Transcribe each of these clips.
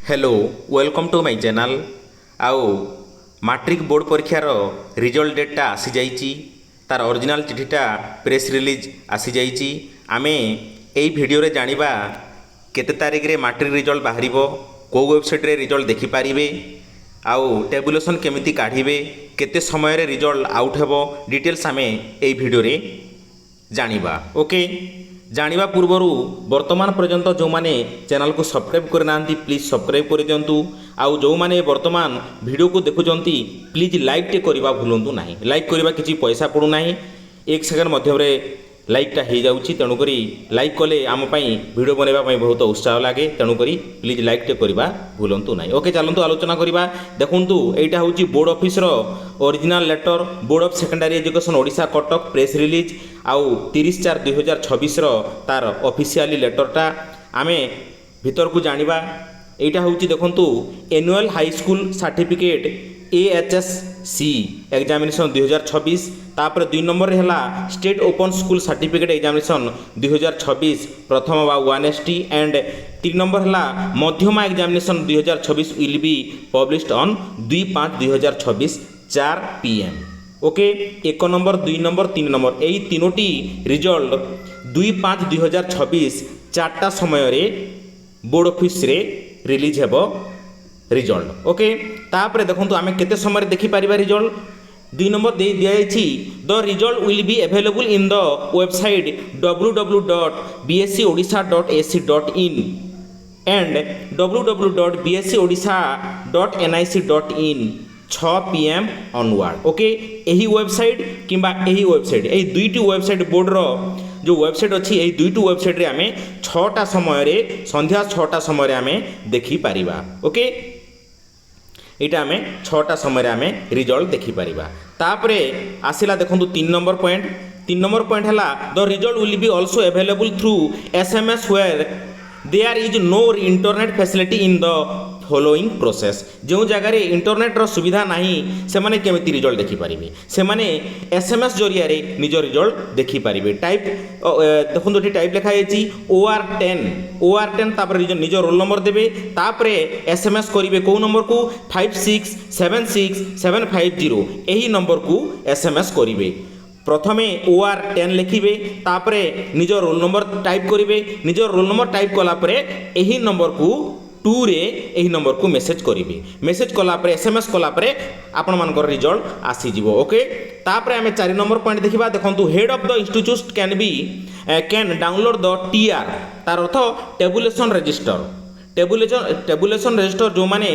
Hello welcome to my channel आउ matric board परीक्षार result data आसी जाइए तार ओरिजिनल चिठीटा प्रेस रिलीज आसी जाइए आमे एई वीडियो रे जानिबा केते तारिख रे मैट्रिक रिजल्ट बाहरिबो को वेबसाइट रे रिजल्ट देखि पारिबे आउ टेबुलेशन केमिति काढिबे केते समय रे रिजल्ट आउट हेबो डिटेल्स आमे एई वीडियो रे जानिबा ओके जानिबा पूर्वरु वर्तमान पर्यंत जो माने चैनल को सब्सक्राइब करना प्लीज सब्सक्राइब कर दियंतु आउ जो माने वर्तमान वीडियो को देखुचंती प्लीज लाइक टे करबा भूलंतु नाही लाइक करबा किछि पैसा पड़ू नाही एक सेकंड मध्य रे लाइकटा हो जाउछि तेणु करी लाइक कले आम पई वीडियो बनैबा पई बहुत उत्साह लागे तेणु करी प्लीज लाइक टे करबा भूलंतु नाही ओके चलंतु आलोचना करबा देखंतु एटा होछि बोर्ड ऑफिस रो original letter board of secondary education Odisha Cuttack press release आउ 30/4/2026 रो तार ऑफिशियली लेटरटा आमे भीतर को जानिबा एटा होछि देखंतु annual high school certificate AHSC examination 2026 तापर 2 नंबर रे हला state open school certificate examination 2026 प्रथम बा 1ST एंड 3 नंबर हला Madhyama examination 2026 will be published on 2/5/2026 4 PM okay 1 number 2 number 3 number एई तीनोटी रिजल्ट 2/5/2026 4टा समय रे बोर्ड ऑफिस रे रिलीज हेबो रिजल्ट ओके तापर देखंतु आमे केते समय रे देखि पारिबा रिजल्ट 2 नंबर दे दिया जायछि the result will be available in the website www.bscodisha.ac.in and www.bscodisha.nic.in 6 PM onward okay एही वेबसाइट किंबा एही वेबसाइट एही दुईटी वेबसाइट बोर्ड रो जो वेबसाइट अच्छी यही दुईटी वेबसाइट रे आमे 6टा समय रे संध्या 6टा समय रे आमे देखि पारिबा ओके एटा आमे 6टा समय रे आमे रिजल्ट देखि पारिबा तापरे आसिला देखंतु 3 नंबर पॉइंट हला the result will be also available through SMS where there is no internet facility in the following process जो जगह रे इंटरनेट रो सुविधा नहीं से माने केमिति रिजल्ट देखि पारिबे से माने SMS जरिया रे निज रिजल्ट देखि पारिबे टाइप देखंतु एठी टाइप लिखा आइछि OR10 तापर निज रोल नंबर देबे तापर SMS करिवे को नंबर को 5676750 एही नंबर को SMS करिवे प्रथमे OR10 लिखिबे तापर निज रोल नंबर टाइप करिवे निज रोल नंबर टाइप कला परे एही नंबर को 2 रे एही नंबर को मेसेज करिवे मेसेज कला परे SMS कला परे आपण मानकर रिजल्ट आसी जिवो ओके तापरे हमें 4 नंबर पॉइंट देखिबा देखंतु head of the institute can download the TR तार अर्थ टेबुलेशन रजिस्टर जो माने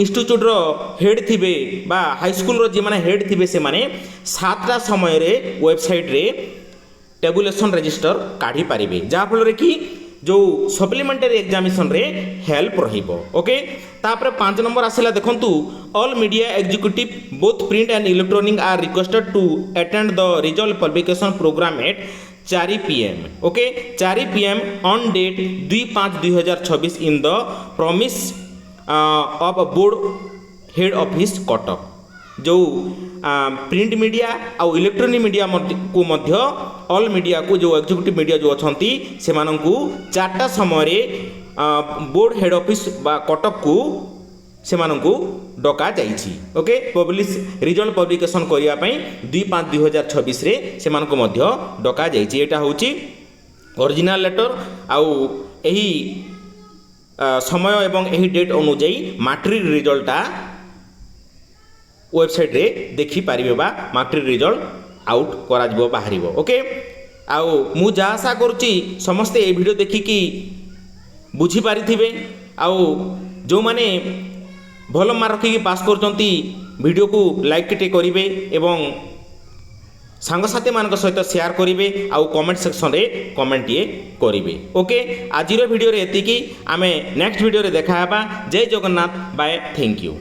इंस्टीट्यूट रो हेड थिबे बा हाई स्कूल रो जे माने हेड थिबे से माने 7टा समय रे वेबसाइट रे टेबुलेशन रजिस्टर काढी पारिबे जा फल रे कि जो सप्लीमेंटरी एग्जामिनेशन रे हेल्प रहिबो ओके तापर 5 नंबर आसिला देखंतु all media executive both print and electronic are requested to attend the result publication programme at 4 PM okay 4 PM on date 2/5/2026 in the premises of board head office Cuttack जो print media और electronic media को मध्य all media को जो executive media जो अच्छी से 4टा समय रे बोर्ड हेड ऑफिस बा कटक को से डका जाइछि ओके पब्लिश रिजल्ट पब्लिकेशन करिया पई 2/5/2026 रे से मध्य डका जाइछि एटा होछि ओरिजिनल लेटर आउ एही समय एवं एही डेट अनुଯାयी मैट्रिक रिजल्टा वेबसाइट रे देखि पारिबे बा मैट्रिक रिजल्ट आउट करा जिवो बाहरिबो ओके आउ मु जा आशा करूची समस्ते ए वीडियो देखि कि बुझी पारिथिबे आउ जो माने भल मार्क रखिकी पास करचंती वीडियो को लाइक टे करिवे एवं सांगसाथी मान सहित शेयर करेंगे आउ कमेंट सेक्शन रे कमेंट ये करेंगे ओके आज वीडियो रे एतिकी आमे नेक्स्ट वीडियो रे देखा जय जगन्नाथ बाय थैंक यू।